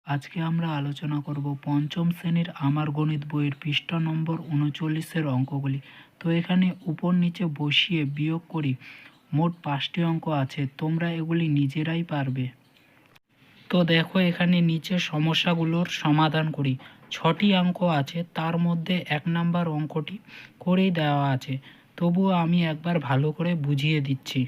আজকে আমরা আলোচনা করব পঞ্চম শ্রেণীর আমার গণিত বইয়ের পৃষ্ঠা নম্বর ৩৯-এর অঙ্কগুলি। তো এখানে উপর নিচে বসিয়ে বিয়োগ করি। মোট ৫টি অঙ্ক আছে, তোমরা এগুলি নিজেরাই পারবে। তো দেখো এখানে নিচে সমস্যাগুলোর সমাধান করি। ৬টি অঙ্ক আছে, তার মধ্যে ১ নাম্বার অঙ্কটি করেই দেওয়া আছে, তবুও আমি একবার ভালো করে বুঝিয়ে দিচ্ছি।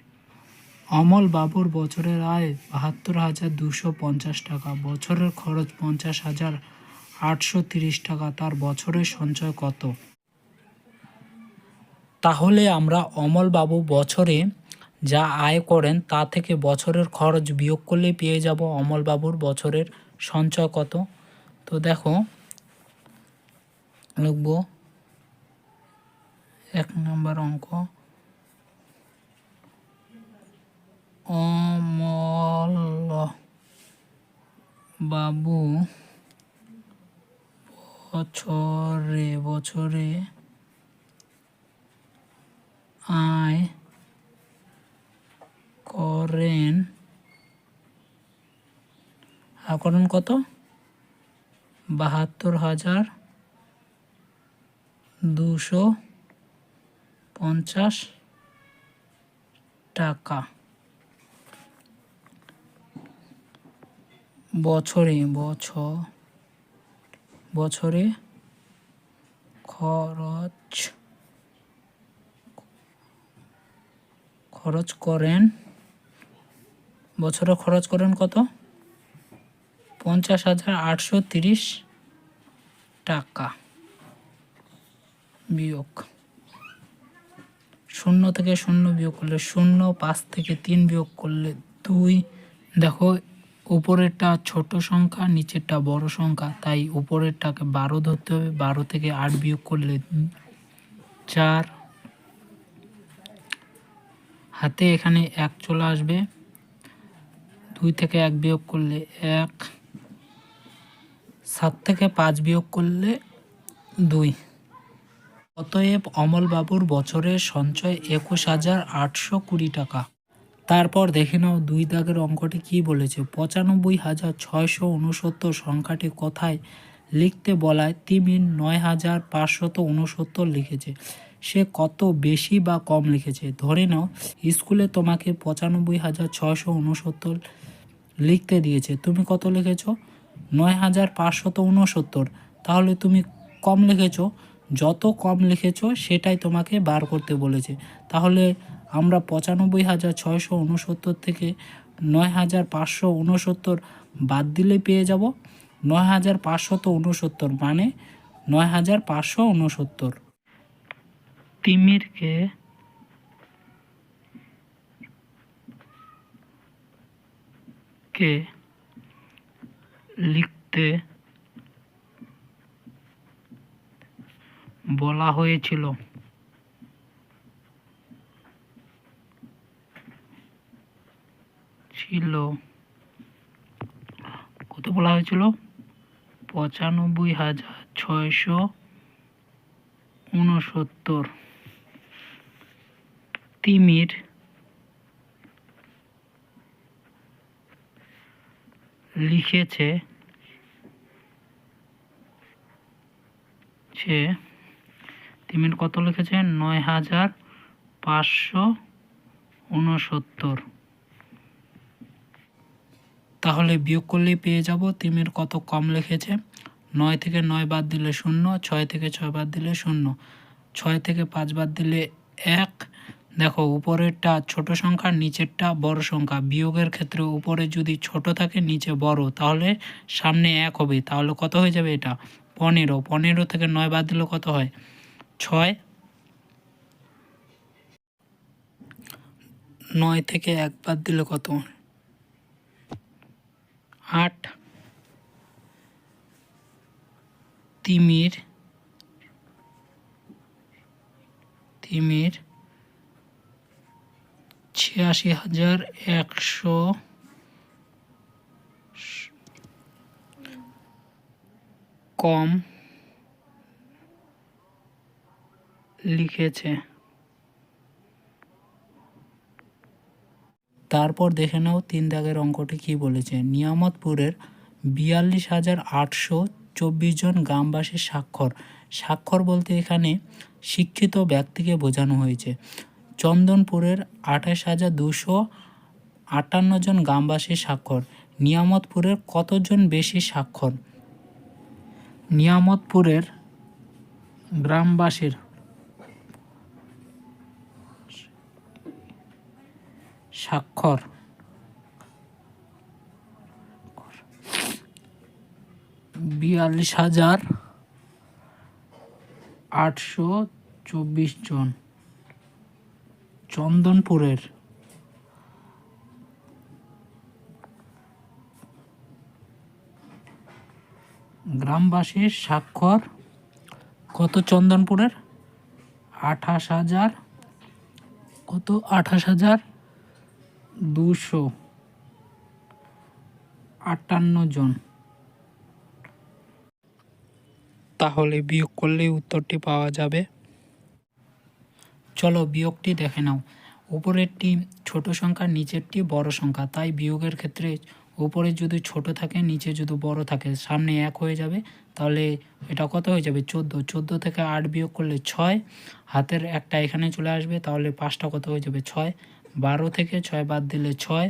অমল বাবুর বছরের আয় ৭২,২৫০ টাকা, বছরের খরচ ৫০,৮৩০ টাকা, তার বছরের সঞ্চয় কত? তাহলে আমরা অমল বাবু বছরে যা আয় করেন তা থেকে বছরের খরচ বিয়োগ করলে পেয়ে যাব অমল বাবুর বছরের সঞ্চয় কত। তো দেখো লিখব ১ নম্বর অঙ্ক, অমল বাবু বছরে আয় করেন কত? ৭২,২৫০ টাকা। বছরে খরচ করেন কত? ৫০,৮৩০ টাকা। বিয়োগ ০ থেকে ০ বিয়োগ করলে ০, ৫ থেকে ৩ বিয়োগ করলে ২। দেখো উপরেরটা ছোট সংখ্যা, নিচেরটা বড় সংখ্যা, তাই উপরেরটাকে ১২ ধরতে হবে। ১২ থেকে ৮ বিয়োগ করলে ৪, হাতে এখানে ১ চলে আসবে। ২ থেকে ১ বিয়োগ করলে ১, ৭ থেকে ৫ বিয়োগ করলে ২। অতএব অমল বাবুর বছরের সঞ্চয় ২১,৮২০ টাকা। তারপর দেখে নাও ২ দাগের অঙ্কটি কি বলেছে। ৯৫,৬৬৯ সংখ্যাটি কোথায় লিখতে বলায় তিমির ৯,৫৬৯ লিখেছে। সে কত বেশি বা কম লিখেছে? ধরে নাও স্কুলে তোমাকে ৯৫,৬৬৯ লিখতে দিয়েছে, তুমি কত লিখেছ? ৯,৫৬৯। তাহলে তুমি কম লিখেছ। যত কম লিখেছ সেটাই তোমাকে বার করতে বলেছে। তাহলে আমরা ৯৫,৬৬৯ থেকে ৯,৫৬৯ বাদ দিলে পেয়ে যাব ৯,৫৬৯, মানে ৯,৫৬৯। তিমিরকে লিখতে বলা হয়েছিল কত বলা হয়েছিল? ৯৫,৬৬৯। তিমির লিখেছে তিমির কত লিখেছে? ৯,৫৬৯। তাহলে বিয়োগ করলেই পেয়ে যাব তিমির কত কম লিখেছে। ৯ থেকে ৯ বাদ দিলে ০, ৬ থেকে ৬ বাদ দিলে ০, ৬ থেকে ৫ বাদ দিলে ১। দেখো উপরেরটা ছোট সংখ্যা, নিচেরটা বড় সংখ্যা। বিয়োগের ক্ষেত্রে উপরে যদি ছোট থাকে নিচে বড়, তাহলে সামনে ১ হবে। তাহলে কত হয়ে যাবে এটা? ১৫। ১৫ থেকে ৯ বাদ দিলে কত হয়? ৬। ৯ থেকে ১ বাদ দিলে কত? ৮। তিমির ৮৬,১০০ কম লিখেছে। তারপর দেখে নাও ৩ দাগের অঙ্কটি কি বলেছে। নিয়ামতপুরের 42,824 জন গ্রামবাসীর স্বাক্ষর। স্বাক্ষর বলতে এখানে শিক্ষিত ব্যক্তিকে বোঝানো হয়েছে। চন্দনপুরের 28,258 জন গ্রামবাসীর স্বাক্ষর। নিয়ামতপুরের কতজন বেশি স্বাক্ষর? নিয়ামতপুরের গ্রামবাসীর স্বাক্ষর 42,824 জন। চন্দনপুরের গ্রামবাসীর স্বাক্ষর কত? চন্দনপুরের 28,000 কত? 28,258 জন। তাহলে বিয়োগ করলেই উত্তরটি পাওয়া যাবে। চলো বিয়োগটি দেখে নাও। উপরেরটি ছোট সংখ্যা, নিচেরটি বড় সংখ্যা, তাই বিয়োগের ক্ষেত্রে উপরে যদি ছোট থাকে, নিচে যদি বড় থাকে, সামনে 1 হয়ে যাবে। তাহলে এটা কত হয়ে যাবে? 14। 14 থেকে 8 বিয়োগ করলে 6, হাতের একটা এখানে চলে আসবে, তাহলে 5টা কত হয়ে যাবে? 6। 12 থেকে 6 বাদ দিলে 6।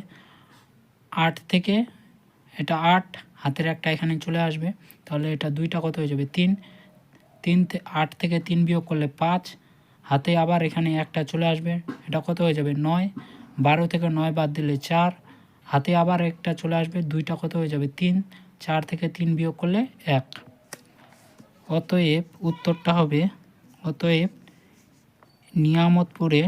8 থেকে এটা 8, হাতের একটা এখানে চলে আসবে, তাহলে এটা 2টা কত হয়ে যাবে? 3। 8 থেকে 3 বিয়োগ করলে 5, হাতে আবার এখানে একটা চলে আসবে, এটা কত হয়ে যাবে? 9। 12 থেকে 9 বাদ দিলে 4, হাতে আবার একটা চলে আসবে, 2টা কত হয়ে যাবে? 3। 4 থেকে 3 বিয়োগ করলে 1। অতএব উত্তরটা হবে, অতএব নিয়ামতপুরে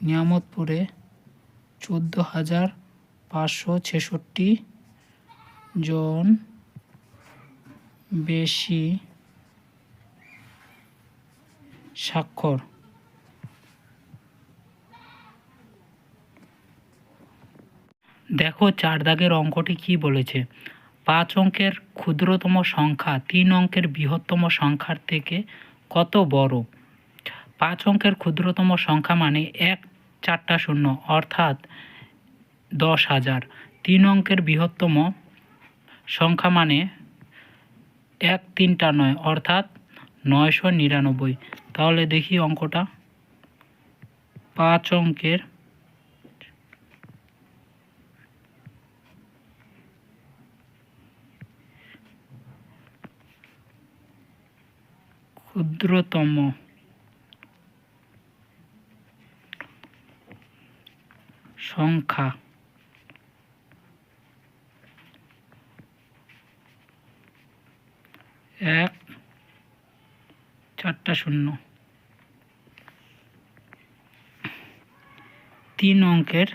নিয়ামতপুরে 14,566 জন বেশি স্বাক্ষর। দেখো 4 দাগের অঙ্কটি কি বলেছে। 5 অঙ্কের ক্ষুদ্রতম সংখ্যা 3 অঙ্কের বৃহত্তম সংখ্যার থেকে কত বড়? 5 অঙ্কের ক্ষুদ্রতম সংখ্যা মানে 1 4টা শূন্য, অর্থাৎ 10,000। 3 অঙ্কের বৃহত্তম সংখ্যা মানে 1 3টা 9, অর্থাৎ 999। তাহলে দেখি অঙ্কটা। 5 অঙ্কের ক্ষুদ্রতম সংখ্যা 1 4টা শূন্য। 3 অঙ্কের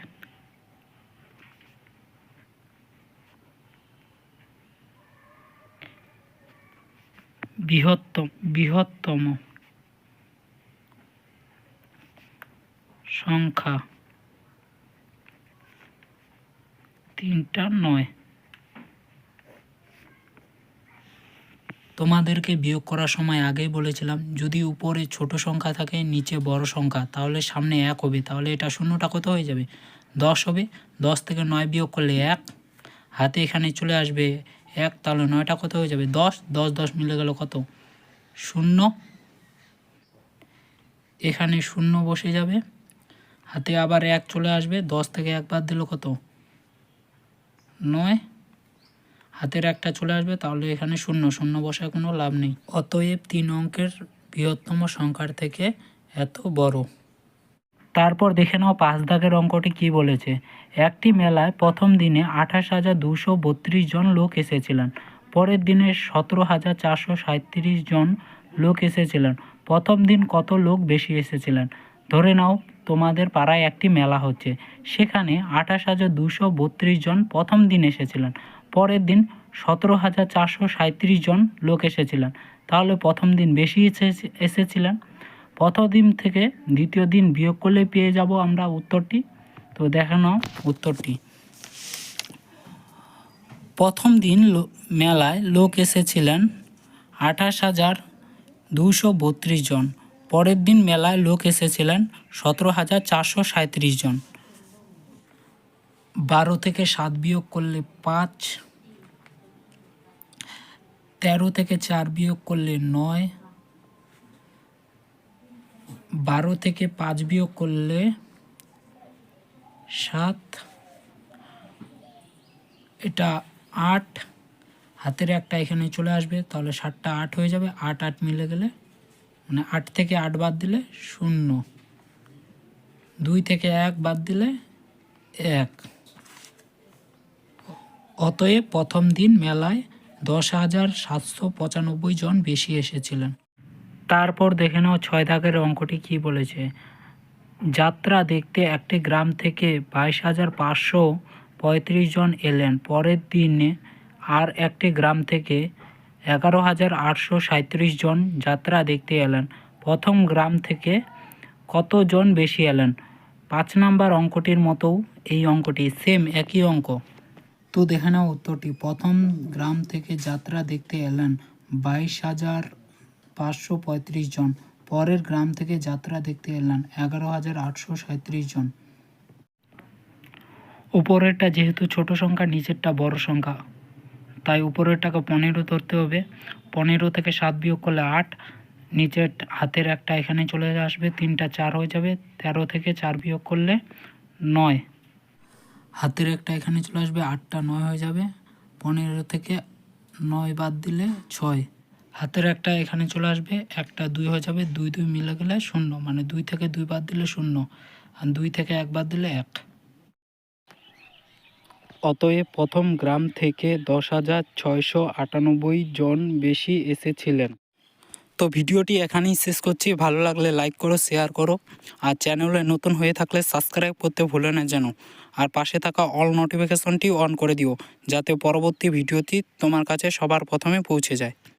বৃহত্তম সংখ্যা 3টা 9। তোমাদেরকে বিয়োগ করার সময় আগেই বলেছিলাম, যদি উপরে ছোট সংখ্যা থাকে, নিচে বড় সংখ্যা, তাহলে সামনে 1 হবে, তাহলে এটা শূন্যটা কত হয়ে যাবে? 10 হবে। 10 থেকে 9 বিয়োগ করলে 1, হাতে এখানে চলে আসবে 1, তাহলে 9টা কত হয়ে যাবে? 10। 10 10 মিলে গেল কত? 0। এখানে 0 বসে যাবে, হাতে আবার 1 চলে আসবে, 10 থেকে 1 বাদ দিল কত? 9। হাতের একটা চলে আসবে, তাহলে এখানে 0 0 বসায় কোনো লাভ নেই। অতএব 3 অঙ্কের বৃহত্তম সংখ্যার থেকে এত বড়। তারপর দেখে নাও 5 দাগের অঙ্কটি কি বলেছে। একটি মেলায় প্রথম দিনে 28,232 জন লোক এসেছিলেন, পরের দিনে 17,437 জন লোক এসেছিলেন। প্রথম দিন কত লোক বেশি এসেছিলেন? ধরে নাও তোমাদের পাড়ায় একটি মেলা হচ্ছে, সেখানে 28,232 জন প্রথম দিন এসেছিলেন, পরের দিন 17,437 জন লোক এসেছিলেন। তাহলে প্রথম দিন বেশি এসেছিলেন। প্রথম দিন থেকে দ্বিতীয় দিন বিয়োগ করলে পেয়ে যাব আমরা উত্তরটি। তো দেখে নাও উত্তরটি। প্রথম দিন মেলায় লোক এসেছিলেন 28,232 জন, পরের দিন মেলায় লোক এসেছিলেন 17,437 জন। 12 থেকে 7 বিয়োগ করলে 5, 13 থেকে 4 বিয়োগ করলে 9, 12 থেকে 5 বিয়োগ করলে 7, এটা 8, হাতের একটা এখানে চলে আসবে, তাহলে 7টা 8 হয়ে যাবে। 8 8 মিলে গেলে মানে 8 থেকে 8 বাদ দিলে 0, 2 থেকে 1 বাদ দিলে 1। অতএব প্রথম দিন মেলায় 10,795 জন বেশি এসেছিলেন। তারপর দেখে নাও 6 দাগের অঙ্কটি কি বলেছে। যাত্রা দেখতে একটি গ্রাম থেকে 22,535 জন এলেন। পরের দিনে আর একটি গ্রাম থেকে 11,837 জন যাত্রা দেখতে এলেন। প্রথম গ্রাম থেকে কত জন বেশি এলেন? 5 নাম্বার অঙ্কটির মতো এই অঙ্কটি সেম একই অঙ্ক। তো দেখে নাও উত্তরটি। প্রথম গ্রাম থেকে যাত্রা দেখতে এলেন 22,535 জন। পরের গ্রাম থেকে যাত্রা দেখতে এলেন 11,837 জন। উপরেরটা যেহেতু ছোট সংখ্যা, নিচেরটা বড় সংখ্যা, তাই উপরেরটাকে 15 ধরতে হবে। 15 থেকে 7 বিয়োগ করলে 8, নিচের হাতের একটা এখানে চলে আসবে, 3টা 4 হয়ে যাবে। 13 থেকে 4 বিয়োগ করলে 9, হাতের একটা এখানে চলে আসবে, 8টা 9 হয়ে যাবে। 15 থেকে 9 বাদ দিলে 6, হাতের একটা এখানে চলে আসবে, একটা 2 হয়ে যাবে, 2 2 মিলে গেলে 0, মানে 2 থেকে 2 বাদ দিলে 0, আর 2 থেকে 1 বাদ দিলে 1। অতএব প্রথম গ্রাম থেকে 10,698 জন বেশি এসেছিলেন। তো ভিডিওটি এখানেই শেষ করছি। ভালো লাগলে লাইক করো, শেয়ার করো, আর চ্যানেলে নতুন হয়ে থাকলে সাবস্ক্রাইব করতে ভুলো না যেন। আর পাশে থাকা অল নোটিফিকেশনটি অন করে দিও, যাতে পরবর্তী ভিডিওটি তোমার কাছে সবার প্রথমে পৌঁছে যায়।